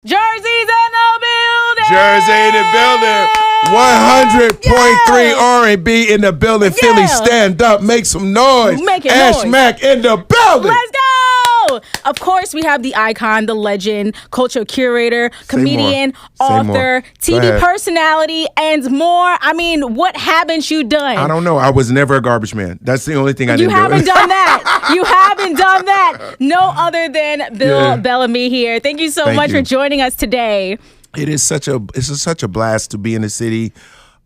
JayZ's in the building. JayZ in the building. 100.3 R&B in the building. Yeah. Philly, stand up. Make some noise. Make it ASHMAC in the building. Let's go. Of course, we have the icon, the legend, culture curator, comedian, author, TV personality, and more. I mean, what haven't you done? I don't know. I was never a garbage man. That's the only thing I didn't do. You haven't done that. You haven't done that. No other than Bill Bellamy here. Thank you so much for joining us today. It is such a blast to be in the city,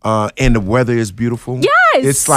and the weather is beautiful. Yes,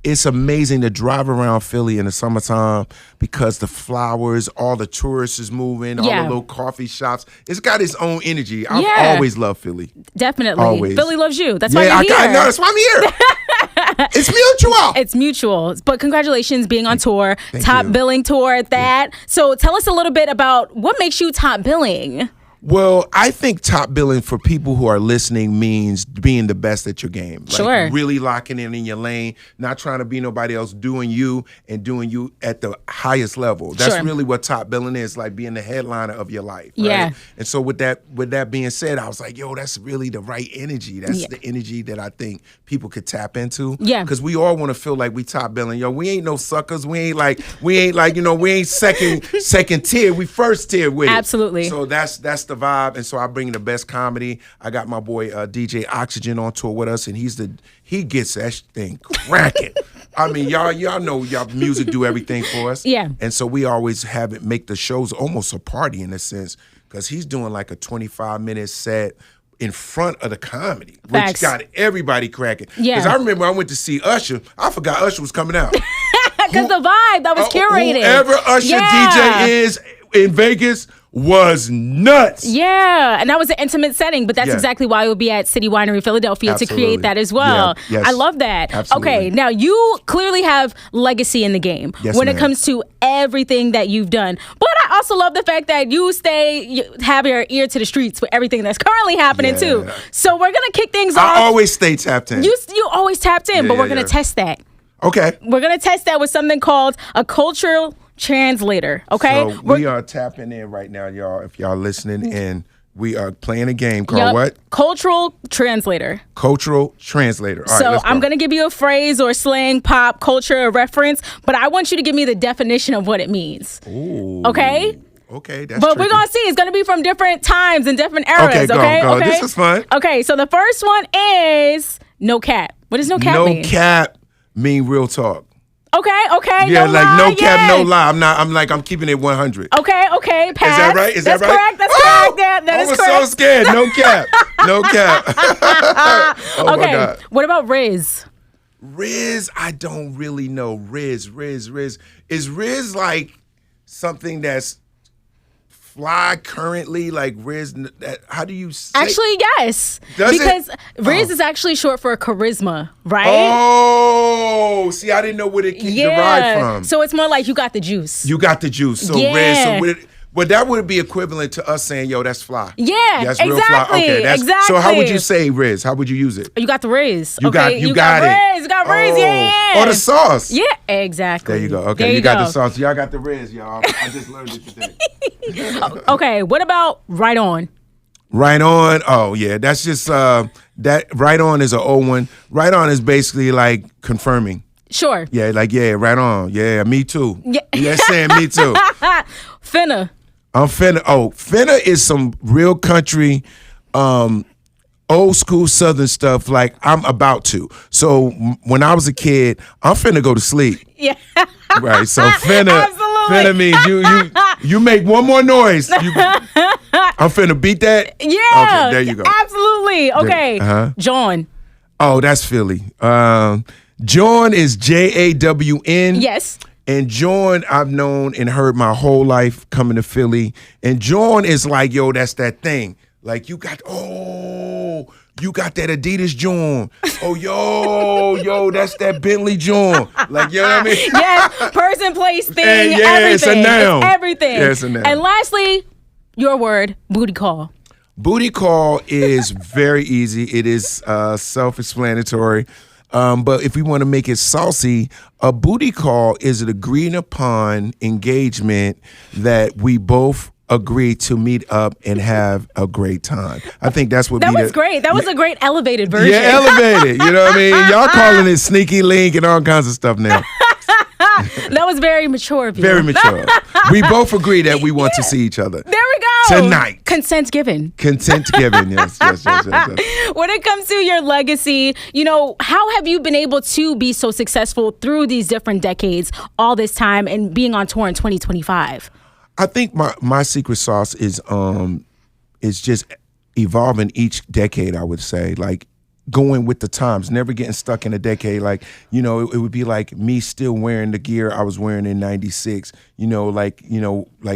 it's amazing to drive around Philly in the summertime because the flowers, all the tourists is moving, all the little coffee shops. It's got its own energy. I've always loved Philly. Definitely, always. Philly loves you. That's why you're here. I know. That's why I'm here. It's mutual. It's mutual. But congratulations being on tour, top you. billing tour at that. Yeah. So tell us a little bit about what makes you top billing. Well, I think top billing for people who are listening means being the best at your game. Like really locking in your lane, not trying to be nobody else, doing you and doing you at the highest level. That's really what top billing is, like being the headliner of your life. Right? Yeah. And so with that being said, I was like, yo, that's really the right energy. That's the energy that I think people could tap into. Yeah. Because we all want to feel like we top billing. Yo, we ain't no suckers. We ain't like, we ain't second tier. We first tier with it. Absolutely. So that's the vibe, and so I bring the best comedy. I got my boy DJ Oxygen on tour with us, and he gets that thing cracking. I mean, y'all know y'all music do everything for us. Yeah. And so we always have it make the shows almost a party in a sense, because he's doing like a 25-minute set in front of the comedy, which got everybody cracking. Yeah. Because I remember I went to see Usher. I forgot Usher was coming out. Because the vibe that was curated. Whoever Usher DJ is in Vegas was nuts. Yeah, and that was an intimate setting, but that's exactly why it would be at City Winery, Philadelphia to create that as well. Yeah. Yes. I love that. Absolutely. Okay, now you clearly have legacy in the game when it comes to everything that you've done. But I also love the fact that you have your ear to the streets with everything that's currently happening too. So we're going to kick things off. I always stay tapped in. You always tapped in, but we're going to test that. Okay. We're going to test that with something called a cultural translator, okay? So we are tapping in right now, y'all, if y'all listening, and we are playing a game called what? Cultural translator. Cultural translator. All so right, I'm going to give you a phrase or slang, pop, culture, or reference, but I want you to give me the definition of what it means. Ooh. Okay? Okay, that's But we're going to see. It's going to be from different times and different eras, go. Okay? This is fun. Okay, so the first one is no cap. What does no cap mean? No cap mean real talk. Okay. Yeah, no cap, no lie. I'm keeping it 100. Okay, pass. Is that right? Is That's that right? Correct. That's correct. That is correct. I was so scared. No cap. No cap. Oh okay. my God. What about Riz? Riz, I don't really know. Riz. Is Riz like something that's fly currently, like Riz? How do you say? Actually, yes. Because Riz is actually short for charisma, right? Oh, see, I didn't know where it derived from. So it's more like you got the juice. You got the juice. So Riz, but that would be equivalent to us saying, yo, that's fly. Yeah, that's exactly. Real fly. Okay, exactly. So how would you say Riz? How would you use it? You got the Riz. You got it. You got Riz, yeah. Or the sauce. Yeah, exactly. There you go. Okay, you got the sauce. Y'all got the Riz, y'all. I just learned it today. Okay, what about right on? Right on. Oh, yeah. That's just, that right on is an old one. Right on is basically like confirming. Sure. Yeah, like, yeah, right on. Yeah, me too. Yeah. You're saying me too. Finna. I'm finna. Oh, finna is some real country, old school Southern stuff. Like I'm about to. So when I was a kid, I'm finna go to sleep. Yeah. Right. So finna means you make one more noise. I'm finna beat that. Yeah. Okay. There you go. Absolutely. Okay. John. Oh, that's Philly. John is JAWN. Yes. And John, I've known and heard my whole life coming to Philly. And John is like, yo, that's that thing. Like you got that Adidas John. Oh, yo, that's that Bentley John. Like, you know what I mean? Yes, person, place, thing, and everything. It's a noun. It's everything. Yeah, it's a noun. And lastly, your word, booty call. Booty call is very easy. It is self-explanatory. But if we want to make it saucy, a booty call is an agreed upon engagement that we both agree to meet up and have a great time. I think that's what that was great. That was a great elevated version. Yeah, elevated. You know what I mean? Y'all calling it sneaky link and all kinds of stuff now. That was very mature of you. Very mature. We both agree that we want to see each other. There we go. Tonight. Consent given. Consent given, yes. When it comes to your legacy, how have you been able to be so successful through these different decades, all this time, and being on tour in 2025? I think my secret sauce is just evolving each decade, I would say. Like, going with the times, never getting stuck in a decade. Like, it would be like me still wearing the gear I was wearing in '96. Like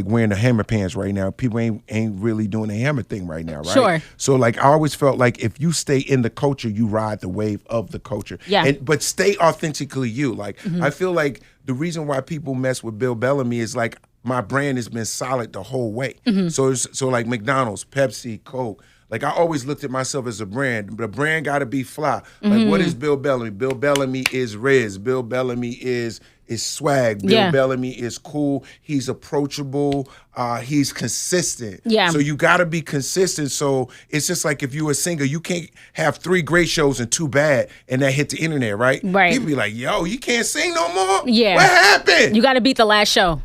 wearing the hammer pants right now. People ain't really doing the hammer thing right now, right? Sure. So like, I always felt like if you stay in the culture, you ride the wave of the culture. Yeah. But stay authentically you. Like, I feel like the reason why people mess with Bill Bellamy is like, my brand has been solid the whole way. So like McDonald's, Pepsi, Coke. Like, I always looked at myself as a brand. The brand got to be fly. Like, what is Bill Bellamy? Bill Bellamy is Riz. Bill Bellamy is swag. Bill Bellamy is cool. He's approachable. He's consistent. Yeah. So you got to be consistent. So it's just like if you're a singer, you can't have 3 great shows and 2 bad, and that hit the internet, right? Right. People be like, yo, you can't sing no more? Yeah. What happened? You got to beat the last show.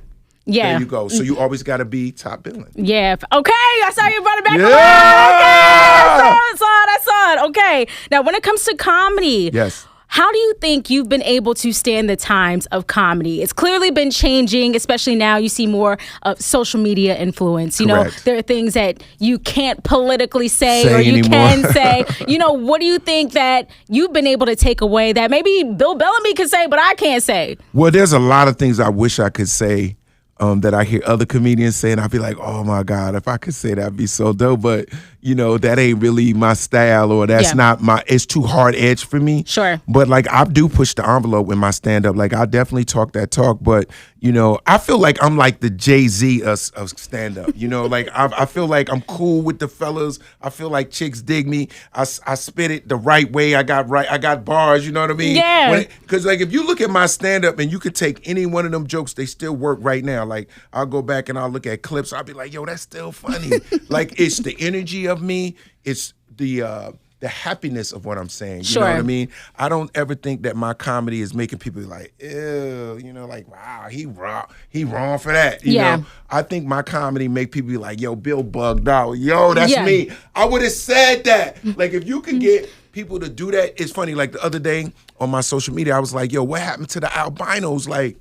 Yeah. There you go. So you always got to be top billing. Yeah. Okay. I saw you brought it back Yeah. around. Okay. I saw it. Okay. Now, when it comes to comedy, yes. How do you think you've been able to stand the times of comedy? It's clearly been changing, especially now you see more of social media influence. Correct. There are things that you can't politically say or you anymore. can say. What do you think that you've been able to take away that maybe Bill Bellamy can say, but I can't say? Well, there's a lot of things I wish I could say that I hear other comedians say, and I'd be like, oh my God, if I could say that, I'd be so dope. But, that ain't really my style, or that's not it's too hard edge for me. Sure. But like, I do push the envelope in my stand up. Like, I definitely talk that talk, but I feel like I'm like the JayZ of stand up. Like, I feel like I'm cool with the fellas. I feel like chicks dig me. I spit it the right way. I got bars, you know what I mean? Yeah. Because like, if you look at my stand up and you could take any one of them jokes, they still work right now. Like, I'll go back and I'll look at clips. I'll be like, yo, that's still funny. Like, it's the energy of me. It's the happiness of what I'm saying. You know what I mean? I don't ever think that my comedy is making people like, ew, like, wow, he wrong for that. You know? I think my comedy make people be like, yo, Bill bugged out. Yo, that's me. I would have said that. Like, if you could get people to do that, it's funny. Like, the other day on my social media, I was like, yo, what happened to the albinos? Like,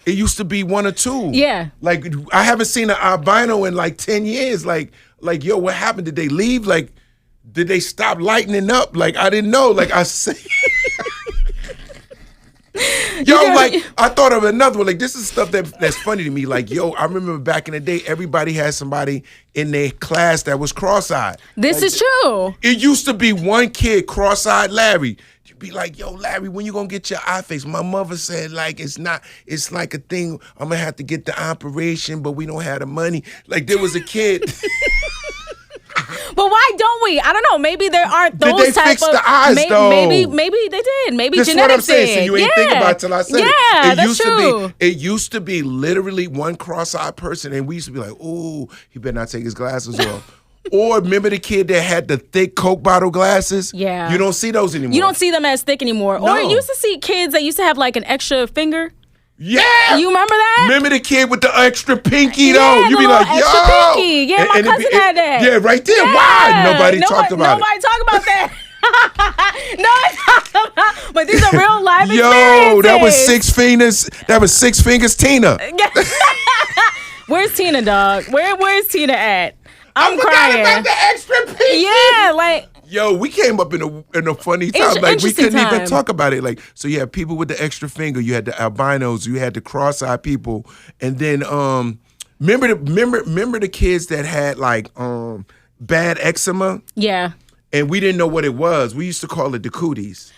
it used to be 1 or 2. Yeah. Like, I haven't seen an albino in like 10 years. Like, yo, what happened? Did they leave? Like, did they stop lightening up? Like, I didn't know. Like, I say, like, I thought of another one. Like, this is stuff that's funny to me. Like, yo, I remember back in the day, everybody had somebody in their class that was cross-eyed. This is true. It used to be one kid, cross-eyed Larry. You'd be like, yo, Larry, when you gonna get your eye fixed? My mother said, like, it's like a thing. I'm gonna have to get the operation, but we don't have the money. Like, there was a kid. But why don't we? I don't know. Maybe there aren't those did they type fix of. the eyes, though? Maybe they did. Maybe that's genetics what I'm saying. did. So you ain't think about it till I said it. That's true. It used to be literally one cross-eyed person, and we used to be like, ooh, he better not take his glasses off. Or remember the kid that had the thick Coke bottle glasses? Yeah. You don't see those anymore. You don't see them as thick anymore. No. Or you used to see kids that used to have like an extra finger. Yeah. You remember that? Remember the kid with the extra pinky though? Yeah, You be like, extra yo. pinky. Yeah, my cousin had that. Yeah, right there. Yeah. Why? Nobody talked about it. Nobody talked about that. Nobody talked about. But these are real life Yo, experiences. that was 6 fingers. That was 6 fingers Tina. Where's Tina, dog? Where's Tina at? I'm crying. About the extra pinky. Yeah, like. Yo, we came up in a funny time. Like, we couldn't even talk about it. Like, so you had people with the extra finger, you had the albinos, you had the cross-eyed people, and then remember the kids that had like bad eczema? Yeah. And we didn't know what it was. We used to call it the cooties.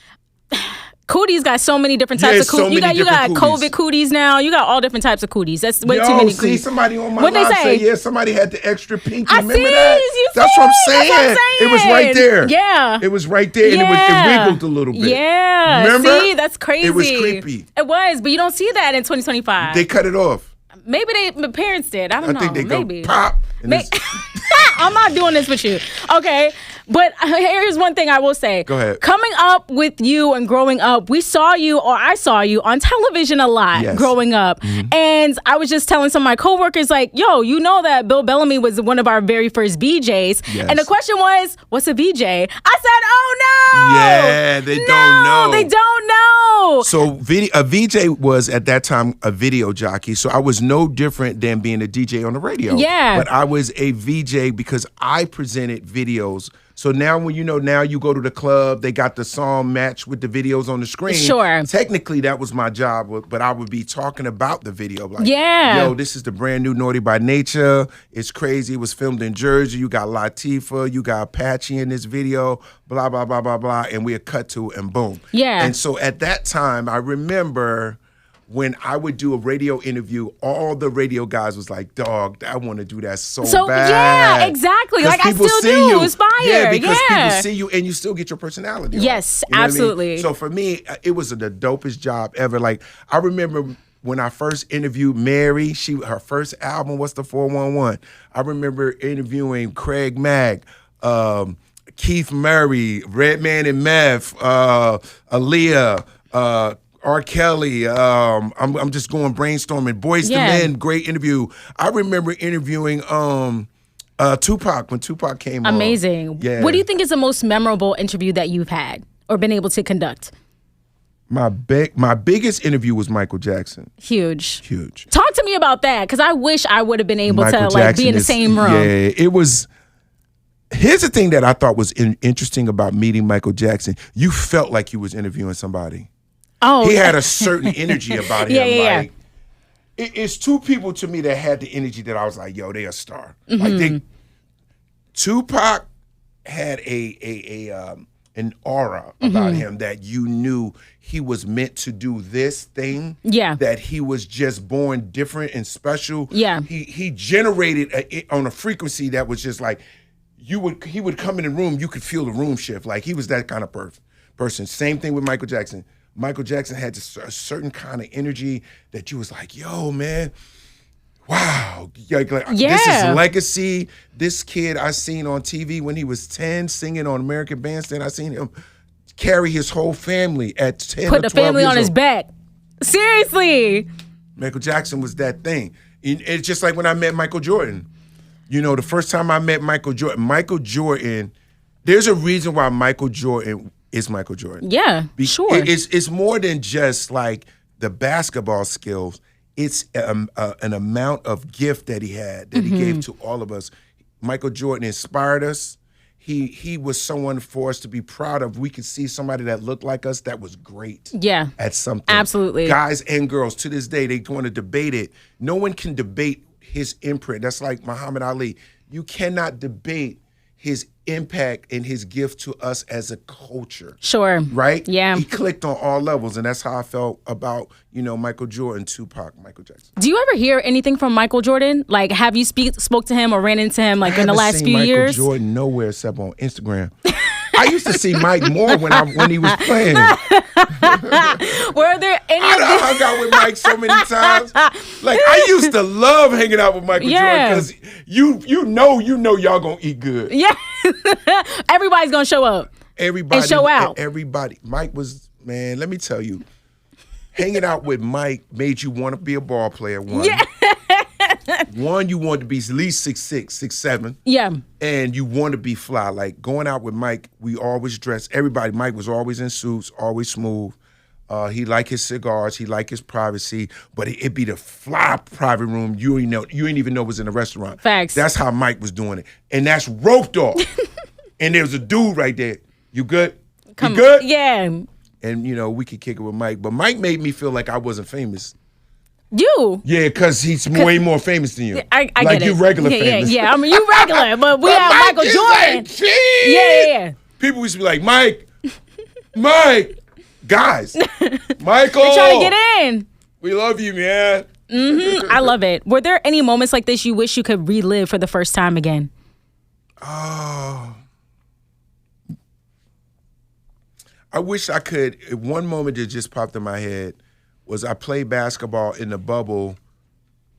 Cooties got so many different types of cooties. You got COVID cooties now. You got all different types of cooties. That's way too many cooties. Somebody on my What'd live they say? Somebody had the extra pinky. I Remember see, that? That's what I'm saying. It was right there. Yeah. It was right there, and it wiggled a little bit. Yeah. Remember? See, that's crazy. It was creepy. It was, but you don't see that in 2025. They cut it off. Maybe my parents did. I don't know. I think they maybe. go pop. I'm not doing this with you. Okay. But here's one thing I will say. Go ahead. Coming up with you and growing up, I saw you on television a lot growing up. Mm-hmm. And I was just telling some of my coworkers, like, yo, you know that Bill Bellamy was one of our very first VJs. Yes. And the question was, what's a VJ? I said, oh, no. Yeah, they don't know. They don't know. So a VJ was, at that time, a video jockey. So I was no different than being a DJ on the radio. Yeah. But I was a VJ because I presented videos. So now when you go to the club, they got the song matched with the videos on the screen. Sure. Technically, that was my job, but I would be talking about the video. Like, yeah. Yo, this is the brand new Naughty by Nature. It's crazy. It was filmed in Jersey. You got Latifah. You got Apache in this video. Blah, blah, blah, blah, blah. And we cut to and boom. Yeah. And so at that time, I remember when I would do a radio interview, all the radio guys was like, dog, I want to do that so bad. Yeah, exactly. Like I still do. Aspire. Yeah, because people see you and you still get your personality. Yes, you know absolutely. What I mean? So for me, it was the dopest job ever. Like I remember when I first interviewed Mary, her first album was the 411. I remember interviewing Craig Mack, Keith Murray, Redman and Meth, Aaliyah, R. Kelly, I'm just going brainstorming. Boyz II Men, great interview. I remember interviewing Tupac when Tupac came on. Amazing. Yeah. What do you think is the most memorable interview that you've had or been able to conduct? My biggest interview was Michael Jackson. Huge. Talk to me about that, because I wish I would have been able to be in the same room. Yeah, it was. Here's the thing that I thought was interesting about meeting Michael Jackson. You felt like you was interviewing somebody. Oh, he had a certain energy about him. Yeah. It's two people to me that had the energy that I was like, yo, they a star. Mm-hmm. Like Tupac had an aura about him that you knew he was meant to do this thing. Yeah. That he was just born different and special. Yeah. He generated on a frequency that was just like he would come in the room, you could feel the room shift. Like he was that kind of person. Same thing with Michael Jackson. Michael Jackson had a certain kind of energy that you was like, yo, man, wow. This is legacy. This kid I seen on TV when he was 10 singing on American Bandstand. I seen him carry his whole family at 10 or 12 years old. Put the family on his back. Seriously. Michael Jackson was that thing. It's just like when I met Michael Jordan. You know, the first time I met Michael Jordan, there's a reason why Michael Jordan is Michael Jordan. Yeah, sure. It's more than just like the basketball skills. It's an amount of gift that he had, that he gave to all of us. Michael Jordan inspired us. He was someone for us to be proud of. We could see somebody that looked like us that was great at something. Absolutely. Guys and girls, to this day, they want to debate it. No one can debate his imprint. That's like Muhammad Ali. You cannot debate his impact and his gift to us as a culture. Sure. Right? Yeah. He clicked on all levels, and that's how I felt about, Michael Jordan, Tupac, Michael Jackson. Do you ever hear anything from Michael Jordan? Like, have you spoke to him or ran into him in the last few years? I haven't seen Michael Jordan nowhere except on Instagram. I used to see Mike more when he was playing. Were there any of I hung out with Mike so many times. Like I used to love hanging out with Michael Jordan because you know y'all gonna eat good. Yeah, everybody's gonna show up. Everybody and show out. Everybody. Mike was, man. Let me tell you, hanging out with Mike made you want to be a ball player. One, you wanted to be at least 6'6", 6'7". Yeah. And you want to be fly. Like going out with Mike, we always dressed. Everybody, Mike was always in suits, always smooth. He liked his cigars. He liked his privacy. But it'd be the fly private room you ain't even know was in a restaurant. Facts. That's how Mike was doing it. And that's roped off. And there was a dude right there. You good? You good? Yeah. And, we could kick it with Mike. But Mike made me feel like I wasn't famous. You? Yeah, because he's way more famous than you. I like get it. You regular famous. Yeah. I mean, you regular, but we have Michael Jordan. Like, yeah. People used to be like, Mike, guys, Michael. They're trying to get in. We love you, man. I love it. Were there any moments like this you wish you could relive for the first time again? Oh. I wish I could. One moment that just popped in my head was I played basketball in the bubble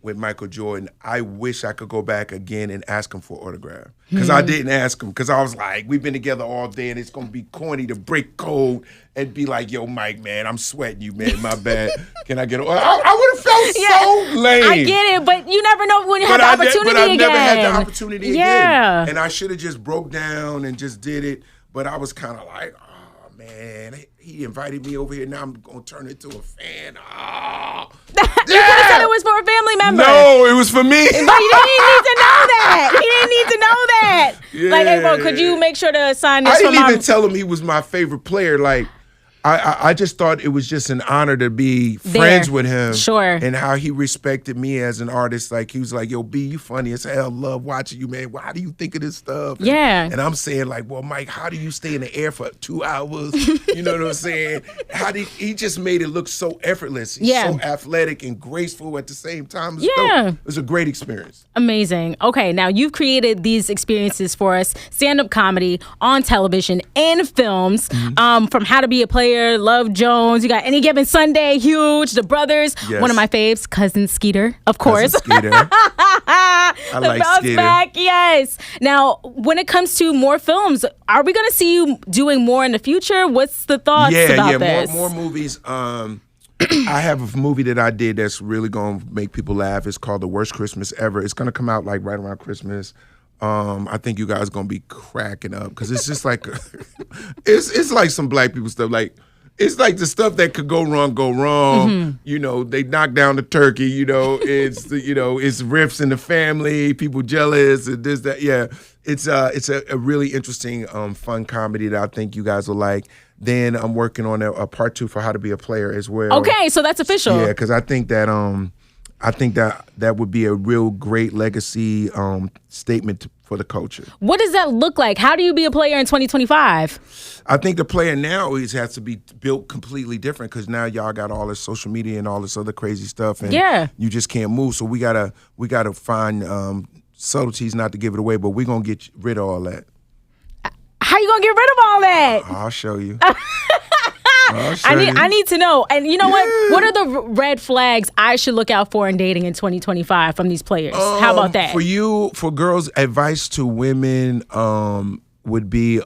with Michael Jordan, I wish I could go back again and ask him for an autograph. Because I didn't ask him. Because I was like, we've been together all day and it's going to be corny to break code and be like, yo, Mike, man, I'm sweating you, man. My bad. Can I get I would have felt so lame. I get it, but you never know when you have the opportunity again. But I never had the opportunity again. And I should have just broke down and just did it. But I was kind of like, oh, man, he invited me over here. Now I'm going to turn into a fan. Oh. You could have said it was for a family member. No, it was for me. But he didn't need to know that. He didn't need to know that. Yeah. Like, hey, bro, could you make sure to sign this? I didn't even tell him he was my favorite player. Like, I just thought it was just an honor to be friends with him. Sure. And how he respected me as an artist. Like, he was like, yo, B, you funny as hell. Love watching you, man. How do you think of this stuff? Yeah. And I'm saying, like, well, Mike, how do you stay in the air for 2 hours? You know what I'm saying? He just made it look so effortless. He's so athletic and graceful at the same time. It was a great experience. Amazing. Okay, now you've created these experiences for us, stand-up comedy on television and films, from How to Be a Player, Love Jones. You got Any Given Sunday, huge. The Brothers, one of my faves, Cousin Skeeter, of course. Cousin Skeeter. I like Skeeter. Back, yes. Now, when it comes to more films, are we going to see you doing more in the future? What's the thoughts about this? More movies. I have a movie that I did that's really going to make people laugh. It's called The Worst Christmas Ever. It's going to come out like right around Christmas. I think you guys gonna be cracking up because it's just like it's like some black people stuff. Like it's like the stuff that could go wrong. You know, they knock down the turkey. You know, it's it's rifts in the family, people jealous, and this that. Yeah, it's a really interesting fun comedy that I think you guys will like. Then I'm working on a part 2 for How to Be a Player as well. Okay, so that's official. Yeah, because I think that that would be a real great legacy statement for the culture. What does that look like? How do you be a player in 2025? I think the player now has to be built completely different because now y'all got all this social media and all this other crazy stuff, and you just can't move. So we gotta find subtleties not to give it away, but we're gonna get rid of all that. How you gonna get rid of all that? I'll show you. I need to know. And you know what? What are the red flags I should look out for in dating in 2025 from these players? How about that? For girls, advice to women would be,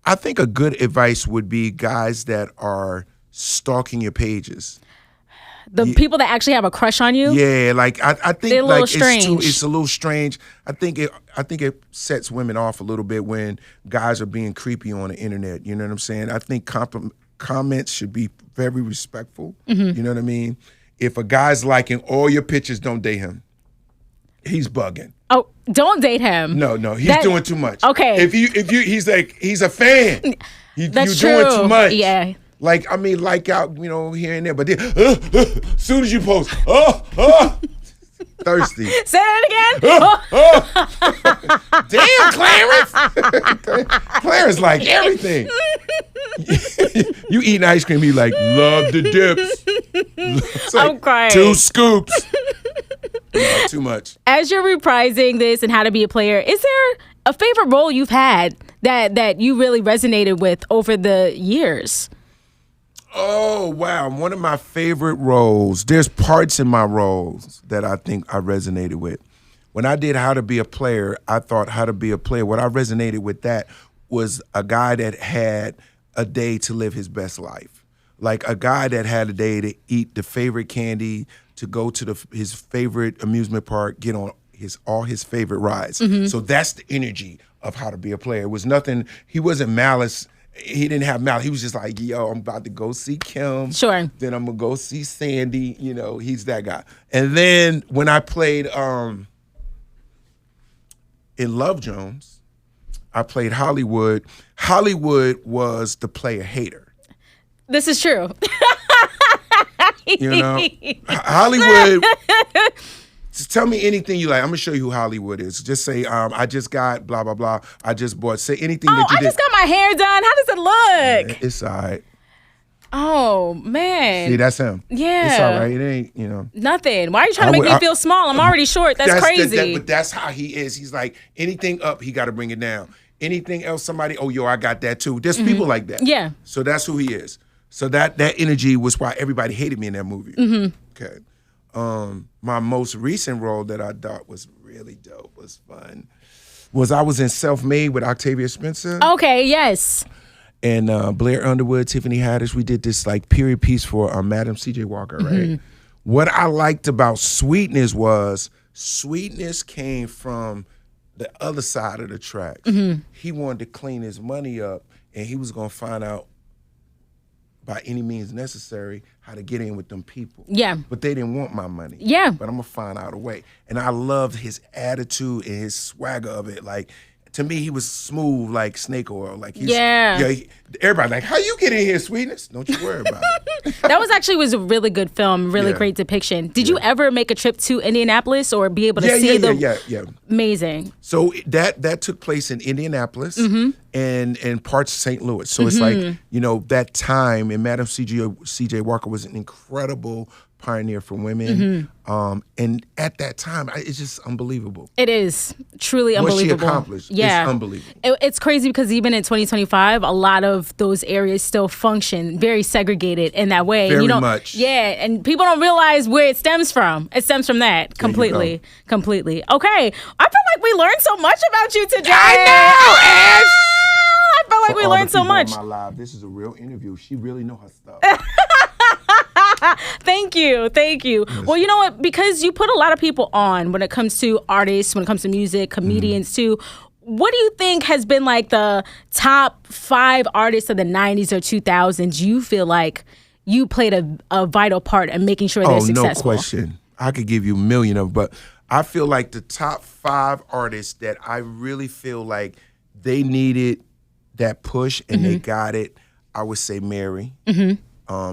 I think a good advice would be guys that are stalking your pages. The people that actually have a crush on you? Yeah, like I think they're a little strange. It's a little strange. I think it sets women off a little bit when guys are being creepy on the internet. You know what I'm saying? I think comments should be very respectful. You know what I mean? If a guy's liking all your pictures, don't date him. He's bugging. Oh, don't date him. No, he's doing too much. Okay. If he's a fan. That's you're doing too much. Yeah. Like, I mean, like out, here and there, but then, soon as you post, thirsty. Say that again. Damn, Clarence. Clarence like everything. You eating ice cream, he like, love the dips. Like, I'm crying. 2 scoops. No, too much. As you're reprising this and How to Be a Player, is there a favorite role you've had that you really resonated with over the years? Oh, wow. One of my favorite roles, there's parts in my roles that I think I resonated with. When I did How to Be a Player, I thought How to Be a Player, what I resonated with that was a guy that had a day to live his best life. Like a guy that had a day to eat the favorite candy, to go to his favorite amusement park, get on all his favorite rides. So that's the energy of How to Be a Player. It was nothing, he wasn't malice. He didn't have malice. He was just like, yo, I'm about to go see Kim. Sure. Then I'm going to go see Sandy. He's that guy. And then when I played in Love Jones, I played Hollywood. Hollywood was the player hater. This is true. Hollywood... Just tell me anything you like. I'm going to show you who Hollywood is. Just say, I just got blah, blah, blah. I just bought. Say anything that you did. I just got my hair done. How does it look? Yeah, it's all right. Oh, man. See, that's him. Yeah. It's all right. It ain't, Nothing. Why are you trying to make me feel small? I'm already short. That's crazy. But that's how he is. He's like, anything up, he got to bring it down. Anything else, somebody, I got that too. There's people like that. Yeah. So that's who he is. So that energy was why everybody hated me in that movie. Okay. My most recent role that I thought was really dope, was fun, was I was in SelfMade with Octavia Spencer. Okay, yes. And Blair Underwood, Tiffany Haddish, we did this like period piece for Madam C.J. Walker, right? What I liked about Sweetness was Sweetness came from the other side of the tracks. He wanted to clean his money up, and he was gonna find out by any means necessary how to get in with them people. Yeah. But they didn't want my money. Yeah. But I'm gonna find out a way. And I loved his attitude and his swagger of it. Like, to me, he was smooth like snake oil. Like, everybody like, how you get in here, Sweetness? Don't you worry about it. That was a really good film, really great depiction. Did you ever make a trip to Indianapolis or be able to see them? Yeah. Amazing. So that took place in Indianapolis and parts of St. Louis. So it's like, that time, and Madam C.J. Walker was an incredible pioneer for women. And at that time, it's just unbelievable. It is truly unbelievable. What she accomplished is unbelievable. It's crazy because even in 2025, a lot of those areas still function very segregated in that way. Very much. Yeah, and people don't realize where it stems from. It stems from that completely. Okay, I feel like we learned so much about you today. I know, Ash! I feel like we learned so much. On my live, this is a real interview. She really know her stuff. Thank you. Yes. Well, you know what? Because you put a lot of people on when it comes to artists, when it comes to music, comedians too. What do you think has been like the top 5 artists of the 90s or 2000s you feel like you played a vital part in making sure they're successful? No question. I could give you a million of them, but I feel like the top 5 artists that I really feel like they needed that push and they got it, I would say Mary.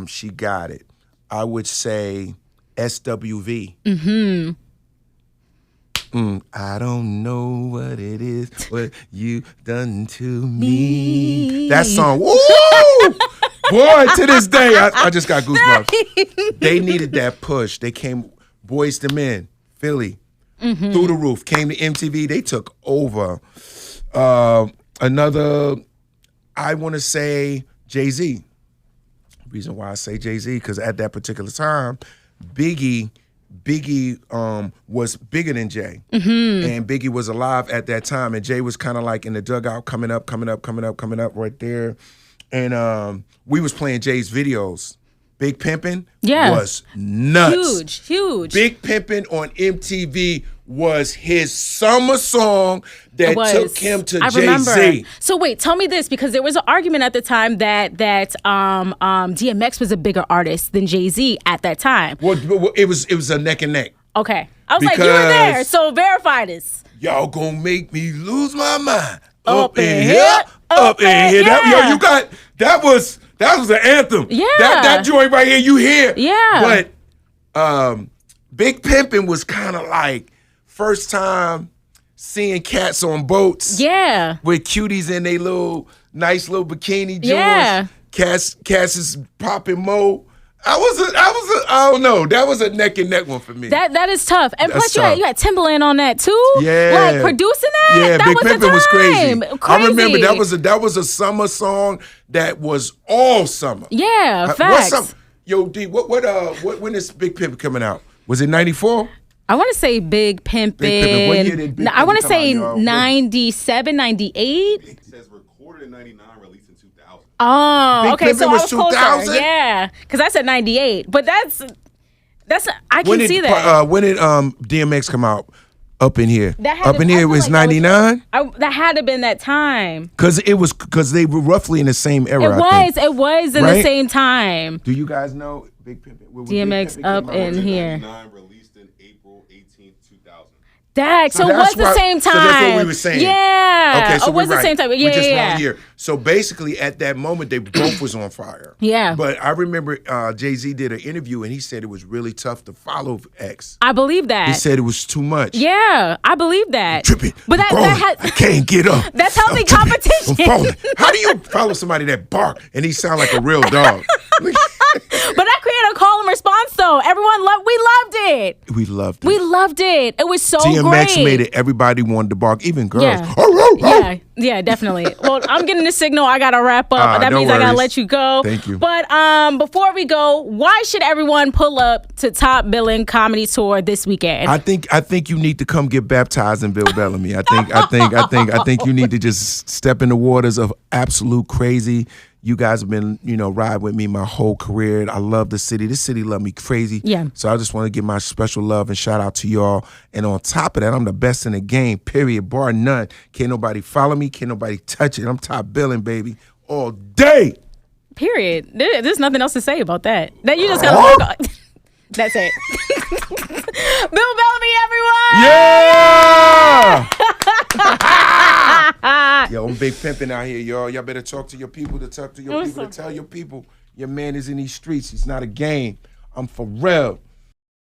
She got it. I would say SWV. I don't know what it is, what you done to me. That song, woo! Boy, to this day, I just got goosebumps. They needed that push. They came, Boys to Men, Philly, through the roof, came to MTV. They took over. Another, I want to say JayZ. Reason why I say JayZ, because at that particular time, Biggie was bigger than Jay. And Biggie was alive at that time, and Jay was kind of like in the dugout, coming up right there. And we was playing Jay's videos. Big Pimpin' was nuts. Huge. Big Pimpin' on MTV was his summer song that took him to JayZ. So wait, tell me this, because there was an argument at the time that DMX was a bigger artist than JayZ at that time. Well, it was a neck and neck. Okay. I was like, you were there, so verify this. Y'all gonna make me lose my mind. Up in here. Yeah. That was an anthem. Yeah. That joint right here, you hear. Yeah. But Big Pimpin' was kind of like first time seeing cats on boats. Yeah. With cuties in they nice little bikini joints. Yeah. Cats is popping mo. I don't know. That was a neck and neck one for me. That is tough. And plus you had Timbaland on that too. Yeah. Like producing that. Yeah, that Big Pimpin' was crazy. I remember that was a summer song that was all summer. Yeah, facts. Yo, D, when is Big Pimpin' coming out? Was it 94? I want to say Big Pimpin'. What year did Big Pimpin' I want to come say out, 97, 98. It says recorded in 99, released in 2000. Oh, Big okay. Pimpin' So I was was closer. 2000? Yeah, because I said 98. But that's I can see that. When did DMX come out? Up in here. It was 99? That had to have been that time. Because they were roughly in the same era. It was in the same time. Do you guys know Big Pimpin'? DMX Up in Here. 99, released in April 18th, 2000. So it was the same time. So that's what we were saying. Yeah. Okay, so it was the same time. We just wrong year. So basically, at that moment, they both was on fire. Yeah. But I remember JayZ did an interview, and he said it was really tough to follow X. I believe that. He said it was too much. Yeah, I believe that. Tripping. But I can't get up. That's healthy competition. I'm falling. How do you follow somebody that bark and he sound like a real dog? But that created a call and response, though. Everyone we loved it. We loved it. We loved it. It was so DMX great. made it. Everybody wanted to bark, even girls. Yeah, definitely. Well, I'm getting the signal. I got to wrap up. That means I got to let you go. Thank you. But before we go, why should everyone pull up to Top Billin Comedy Tour this weekend? I think you need to come get baptized in Bill Bellamy. I think you need to just step in the waters of absolute crazy. You guys have been, ride with me my whole career. I love the city. This city love me crazy. Yeah. So I just want to give my special love and shout out to y'all. And on top of that, I'm the best in the game, period, bar none. Can't nobody follow me. Can't nobody touch it. I'm Top Billin, baby, all day. Period. There's nothing else to say about that. That you just got to work on. That's it. Bill Bellamy, everyone! Yeah! Yo, I'm big pimping out here, y'all. Y'all better talk to your people, to tell your people your man is in these streets. He's not a game. I'm for real.